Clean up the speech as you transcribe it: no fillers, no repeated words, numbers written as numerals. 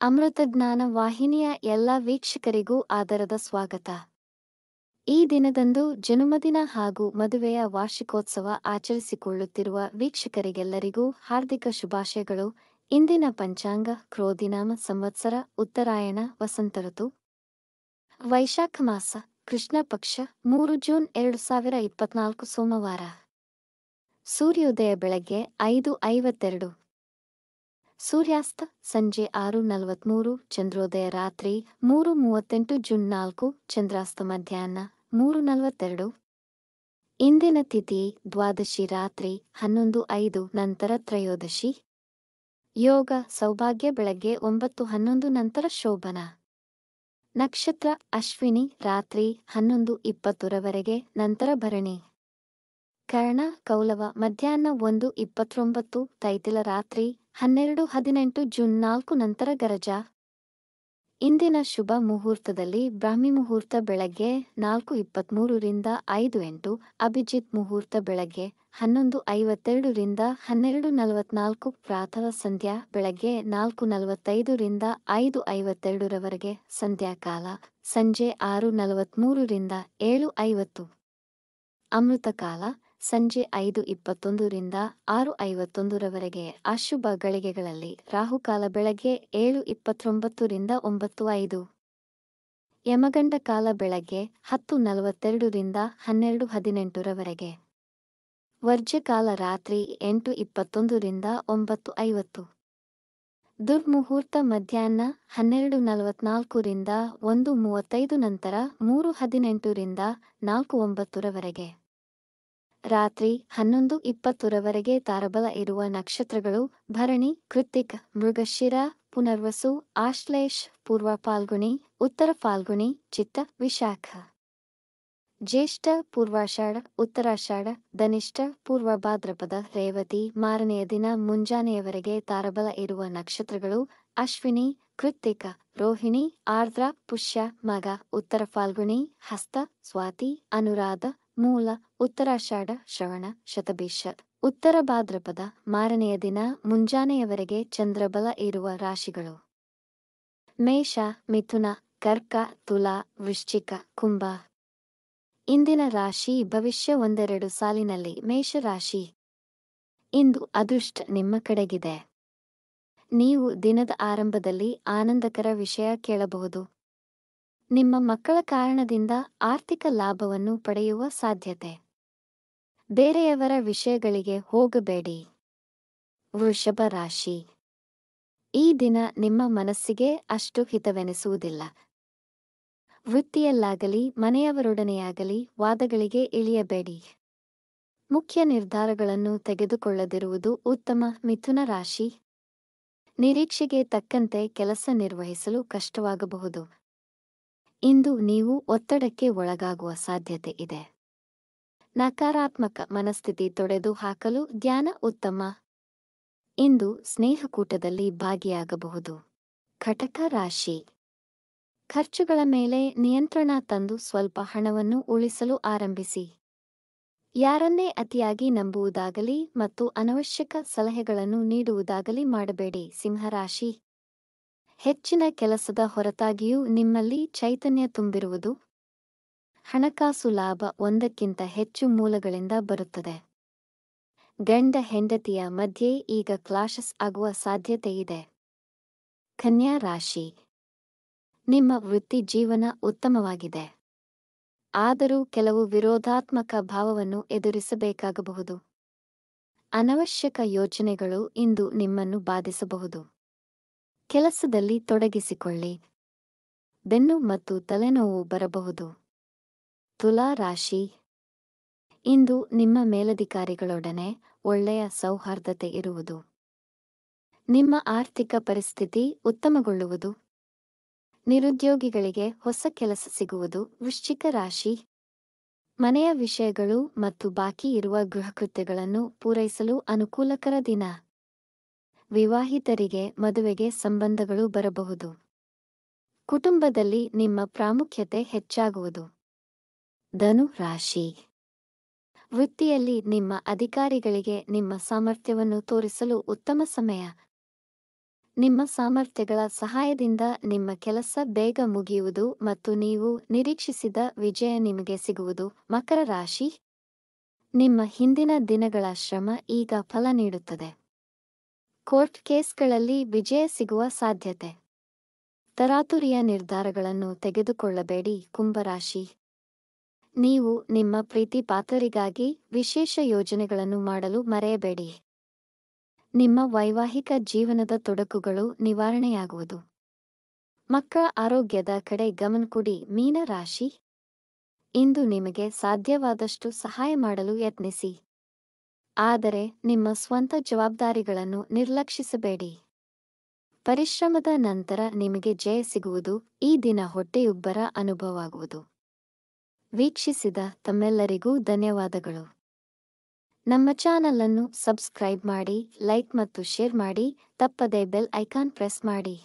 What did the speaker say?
ಅಮೃತಜ್ಞಾನ ವಾಹಿನಿಯ ಎಲ್ಲ ವೀಕ್ಷಕರಿಗೂ ಆದರದ ಸ್ವಾಗತ. ಈ ದಿನದಂದು ಜನ್ಮದಿನ ಹಾಗೂ ಮದುವೆಯ ವಾರ್ಷಿಕೋತ್ಸವ ಆಚರಿಸಿಕೊಳ್ಳುತ್ತಿರುವ ವೀಕ್ಷಕರಿಗೆಲ್ಲರಿಗೂ ಹಾರ್ದಿಕ ಶುಭಾಶಯಗಳು. ಇಂದಿನ ಪಂಚಾಂಗ ಕ್ರೋಧಿನಾಮ ಸಂವತ್ಸರ ಉತ್ತರಾಯಣ ವಸಂತ ಋತು ವೈಶಾಖ ಮಾಸ ಕೃಷ್ಣ ಪಕ್ಷ 3 ಜೂನ್ 2024 ಸೋಮವಾರ. ಸೂರ್ಯೋದಯ ಬೆಳಗ್ಗೆ 5:52, ಸೂರ್ಯಾಸ್ತ ಸಂಜೆ 6:43, ಚಂದ್ರೋದಯ ರಾತ್ರಿ 3:38 ಜೂನ್ 4, ಚಂದ್ರಾಸ್ತ ಮಧ್ಯಾಹ್ನ 3:42. ಇಂದಿನ ತಿಥಿ ದ್ವಾದಶಿ ರಾತ್ರಿ 11:05 ನಂತರ ತ್ರಯೋದಶಿ. ಯೋಗ ಸೌಭಾಗ್ಯ ಬೆಳಗ್ಗೆ 9:11 ನಂತರ ಶೋಭನ. ನಕ್ಷತ್ರ ಅಶ್ವಿನಿ ರಾತ್ರಿ 11:20 ರವರೆಗೆ ನಂತರ ಭರಣಿ. ಕರ್ಣ ಕೌಲವ ಮಧ್ಯಾಹ್ನ 1:29, ತೈತಿಲ ರಾತ್ರಿ 12:18 ಜೂನ್ 4 ನಂತರ ಗರಜ. ಇಂದಿನ ಶುಭ ಮುಹೂರ್ತದಲ್ಲಿ ಬ್ರಾಹ್ಮಿ ಮುಹೂರ್ತ ಬೆಳಗ್ಗೆ 4:23 ರಿಂದ 5:08, ಅಭಿಜಿತ್ ಮುಹೂರ್ತ ಬೆಳಗ್ಗೆ 11:52 ರಿಂದ 12:44, ಪ್ರಾತಃ ಸಂಧ್ಯಾ ಬೆಳಗ್ಗೆ 4:45 ರಿಂದ 5:52 ರವರೆಗೆ, ಸಂಧ್ಯಾಕಾಲ ಸಂಜೆ 6:43 ರಿಂದ 7:50. ಅಮೃತಕಾಲ ಸಂಜೆ 5:21 ರಿಂದ 6:51 ರವರೆಗೆ. ಅಶುಭ ಗಳಿಗೆಗಳಲ್ಲಿ ರಾಹುಕಾಲ ಬೆಳಗ್ಗೆ 7:29 ರಿಂದ 9:05. ಯಮಗಂಡ ಕಾಲ ಬೆಳಗ್ಗೆ 10:42 ರಿಂದ 12:18 ರವರೆಗೆ. ವರ್ಜ್ಯಕಾಲ ರಾತ್ರಿ 8:21 ರಿಂದ 9:50. ದುರ್ಮುಹೂರ್ತ ಮಧ್ಯಾಹ್ನ 12:44 ರಿಂದ 1:35 ನಂತರ 3:18 ರಿಂದ 4:09 ರವರೆಗೆ. ರಾತ್ರಿ 11:20 ರವರೆಗೆ. ತಾರಬಲ ಇರುವ ನಕ್ಷತ್ರಗಳು ಭರಣಿ, ಕೃತ್ತಿಕ, ಮೃಗಶಿರ, ಪುನರ್ವಸು, ಆಶ್ಲೇಷ, ಪೂರ್ವ ಫಾಲ್ಗುಣಿ, ಉತ್ತರ ಫಾಲ್ಗುಣಿ, ಚಿತ್ತ, ವಿಶಾಖ. ಜ್ಯೇಷ್ಠ, ಪೂರ್ವಾಷಾಢ, ಉತ್ತರಾಷಾಢ, ಧನಿಷ್ಠ, ಪೂರ್ವ ಭಾದ್ರಪದ, ರೇವತಿ. ಮಾರನೆಯ ದಿನ ಮುಂಜಾನೆಯವರೆಗೆ ತಾರಬಲ ಇರುವ ನಕ್ಷತ್ರಗಳು ಅಶ್ವಿನಿ, ಕೃತ್ತಿಕ, ರೋಹಿಣಿ, ಆರ್ದ್ರ, ಪುಷ್ಯ, ಮಗ, ಉತ್ತರ ಫಾಲ್ಗುಣಿ, ಹಸ್ತ, ಸ್ವಾತಿ, ಅನುರಾಧ, ಮೂಲ, ಉತ್ತರಾಷಾಢ, ಶ್ರವಣ, ಶತಭಿಷ, ಉತ್ತರ ಭಾದ್ರಪದ. ಮಾರನೆಯ ದಿನ ಮುಂಜಾನೆಯವರೆಗೆ ಚಂದ್ರಬಲ ಇರುವ ರಾಶಿಗಳು ಮೇಷ, ಮಿಥುನ, ಕರ್ಕ, ತುಲಾ, ವೃಶ್ಚಿಕ, ಕುಂಭ. ಇಂದಿನ ರಾಶಿ ಭವಿಷ್ಯ. 1-2 ಸಾಲಿನಲ್ಲಿ ಮೇಷರಾಶಿ. ಇಂದು ಅದೃಷ್ಟ ನಿಮ್ಮ ಕಡೆಗಿದೆ. ನೀವು ದಿನದ ಆರಂಭದಲ್ಲಿ ಆನಂದಕರ ವಿಷಯ ಕೇಳಬಹುದು. ನಿಮ್ಮ ಮಕ್ಕಳ ಕಾರಣದಿಂದ ಆರ್ಥಿಕ ಲಾಭವನ್ನು ಪಡೆಯುವ ಸಾಧ್ಯತೆ. ಬೇರೆಯವರ ವಿಷಯಗಳಿಗೆ ಹೋಗಬೇಡಿ. ವೃಷಭ ರಾಶಿ. ಈ ದಿನ ನಿಮ್ಮ ಮನಸ್ಸಿಗೆ ಅಷ್ಟು ಹಿತವೆನಿಸುವುದಿಲ್ಲ. ವೃತ್ತಿಯಲ್ಲಾಗಲಿ ಮನೆಯವರೊಡನೆಯಾಗಲಿ ವಾದಗಳಿಗೆ ಇಳಿಯಬೇಡಿ. ಮುಖ್ಯ ನಿರ್ಧಾರಗಳನ್ನು ತೆಗೆದುಕೊಳ್ಳದಿರುವುದು ಉತ್ತಮ. ಮಿಥುನ ರಾಶಿ. ನಿರೀಕ್ಷೆಗೆ ತಕ್ಕಂತೆ ಕೆಲಸ ನಿರ್ವಹಿಸಲು ಕಷ್ಟವಾಗಬಹುದು. ಇಂದು ನೀವು ಒತ್ತಡಕ್ಕೆ ಒಳಗಾಗುವ ಸಾಧ್ಯತೆ ಇದೆ. ನಕಾರಾತ್ಮಕ ಮನಸ್ಥಿತಿ ತೊಡೆದು ಹಾಕಲು ಧ್ಯಾನ ಉತ್ತಮ. ಇಂದು ಸ್ನೇಹಕೂಟದಲ್ಲಿ ಭಾಗಿಯಾಗಬಹುದು. ಕಟಕ ರಾಶಿ. ಖರ್ಚುಗಳ ಮೇಲೆ ನಿಯಂತ್ರಣ ತಂದು ಸ್ವಲ್ಪ ಹಣವನ್ನು ಉಳಿಸಲು ಆರಂಭಿಸಿ. ಯಾರನ್ನೇ ಅತಿಯಾಗಿ ನಂಬುವುದಾಗಲಿ ಮತ್ತು ಅನವಶ್ಯಕ ಸಲಹೆಗಳನ್ನು ನೀಡುವುದಾಗಲಿ ಮಾಡಬೇಡಿ. ಸಿಂಹರಾಶಿ. ಹೆಚ್ಚಿನ ಕೆಲಸದ ಹೊರತಾಗಿಯೂ ನಿಮ್ಮಲ್ಲಿ ಚೈತನ್ಯ ತುಂಬಿರುವುದು. ಹಣಕಾಸು ಲಾಭ ಒಂದಕ್ಕಿಂತ ಹೆಚ್ಚು ಮೂಲಗಳಿಂದ ಬರುತ್ತದೆ. ಗಂಡ ಹೆಂಡತಿಯ ಮಧ್ಯೆ ಈಗ ಕ್ಲಾಶಸ್ ಆಗುವ ಸಾಧ್ಯತೆಯಿದೆ. ಕನ್ಯಾ ರಾಶಿ. ನಿಮ್ಮ ವೃತ್ತಿ ಜೀವನ ಉತ್ತಮವಾಗಿದೆ. ಆದರೂ ಕೆಲವು ವಿರೋಧಾತ್ಮಕ ಭಾವವನ್ನು ಎದುರಿಸಬೇಕಾಗಬಹುದು. ಅನವಶ್ಯಕ ಯೋಚನೆಗಳು ಇಂದು ನಿಮ್ಮನ್ನು ಬಾಧಿಸಬಹುದು. ಕೆಲಸದಲ್ಲಿ ತೊಡಗಿಸಿಕೊಳ್ಳಿ. ಬೆನ್ನು ಮತ್ತು ತಲೆನೋವು ಬರಬಹುದು. ತುಲಾ ರಾಶಿ. ಇಂದು ನಿಮ್ಮ ಮೇಲಧಿಕಾರಿಗಳೊಡನೆ ಒಳ್ಳೆಯ ಸೌಹಾರ್ದತೆ ಇರುವುದು. ನಿಮ್ಮ ಆರ್ಥಿಕ ಪರಿಸ್ಥಿತಿ ಉತ್ತಮಗೊಳ್ಳುವುದು. ನಿರುದ್ಯೋಗಿಗಳಿಗೆ ಹೊಸ ಕೆಲಸ ಸಿಗುವುದು. ವೃಶ್ಚಿಕ ರಾಶಿ. ಮನೆಯ ವಿಷಯಗಳು ಮತ್ತು ಬಾಕಿ ಇರುವ ಗೃಹಕೃತ್ಯಗಳನ್ನು ಪೂರೈಸಲು ಅನುಕೂಲಕರ ದಿನ. ವಿವಾಹಿತರಿಗೆ ಮದುವೆಗೆ ಸಂಬಂಧಗಳು ಬರಬಹುದು. ಕುಟುಂಬದಲ್ಲಿ ನಿಮ್ಮ ಪ್ರಾಮುಖ್ಯತೆ ಹೆಚ್ಚಾಗುವುದು. ಧನು ರಾಶಿ. ವೃತ್ತಿಯಲ್ಲಿ ನಿಮ್ಮ ಅಧಿಕಾರಿಗಳಿಗೆ ನಿಮ್ಮ ಸಾಮರ್ಥ್ಯವನ್ನು ತೋರಿಸಲು ಉತ್ತಮ ಸಮಯ. ನಿಮ್ಮ ಸಾಮರ್ಥ್ಯಗಳ ಸಹಾಯದಿಂದ ನಿಮ್ಮ ಕೆಲಸ ಬೇಗ ಮುಗಿಯುವುದು ಮತ್ತು ನೀವು ನಿರೀಕ್ಷಿಸಿದ ವಿಜಯ ನಿಮಗೆ ಸಿಗುವುದು. ಮಕರ ರಾಶಿ, ನಿಮ್ಮ ಹಿಂದಿನ ದಿನಗಳ ಶ್ರಮ ಈಗ ಫಲ ನೀಡುತ್ತದೆ. ಕೋರ್ಟ್ ಕೇಸ್ಗಳಲ್ಲಿ ವಿಜಯ ಸಿಗುವ ಸಾಧ್ಯತೆ. ತರಾತುರಿಯ ನಿರ್ಧಾರಗಳನ್ನು ತೆಗೆದುಕೊಳ್ಳಬೇಡಿ. ಕುಂಭರಾಶಿ, ನೀವು ನಿಮ್ಮ ಪ್ರೀತಿ ಪಾತ್ರರಿಗಾಗಿ ವಿಶೇಷ ಯೋಜನೆಗಳನ್ನು ಮಾಡಲು ಮರೆಯಬೇಡಿ. ನಿಮ್ಮ ವೈವಾಹಿಕ ಜೀವನದ ತೊಡಕುಗಳು ನಿವಾರಣೆಯಾಗುವುದು. ಮಕ್ಕಳ ಆರೋಗ್ಯದ ಕಡೆ ಗಮನ ಕೊಡಿ. ಮೀನ ರಾಶಿ, ಇಂದು ನಿಮಗೆ ಸಾಧ್ಯವಾದಷ್ಟು ಸಹಾಯ ಮಾಡಲು ಯತ್ನಿಸಿ, ಆದರೆ ನಿಮ್ಮ ಸ್ವಂತ ಜವಾಬ್ದಾರಿಗಳನ್ನು ನಿರ್ಲಕ್ಷಿಸಬೇಡಿ. ಪರಿಶ್ರಮದ ನಂತರ ನಿಮಗೆ ಜಯ ಸಿಗುವುದು. ಈ ದಿನ ಹೊಟ್ಟೆಯುಬ್ಬರ ಅನುಭವವಾಗುವುದು. ವೀಕ್ಷಿಸಿದ ತಮ್ಮೆಲ್ಲರಿಗೂ ಧನ್ಯವಾದಗಳು. ನಮ್ಮ ಚಾನಲ್ ಅನ್ನು ಸಬ್ಸ್ಕ್ರೈಬ್ ಮಾಡಿ, ಲೈಕ್ ಮತ್ತು ಶೇರ್ ಮಾಡಿ. ತಪ್ಪದೇ ಬೆಲ್ ಐಕಾನ್ ಪ್ರೆಸ್ ಮಾಡಿ.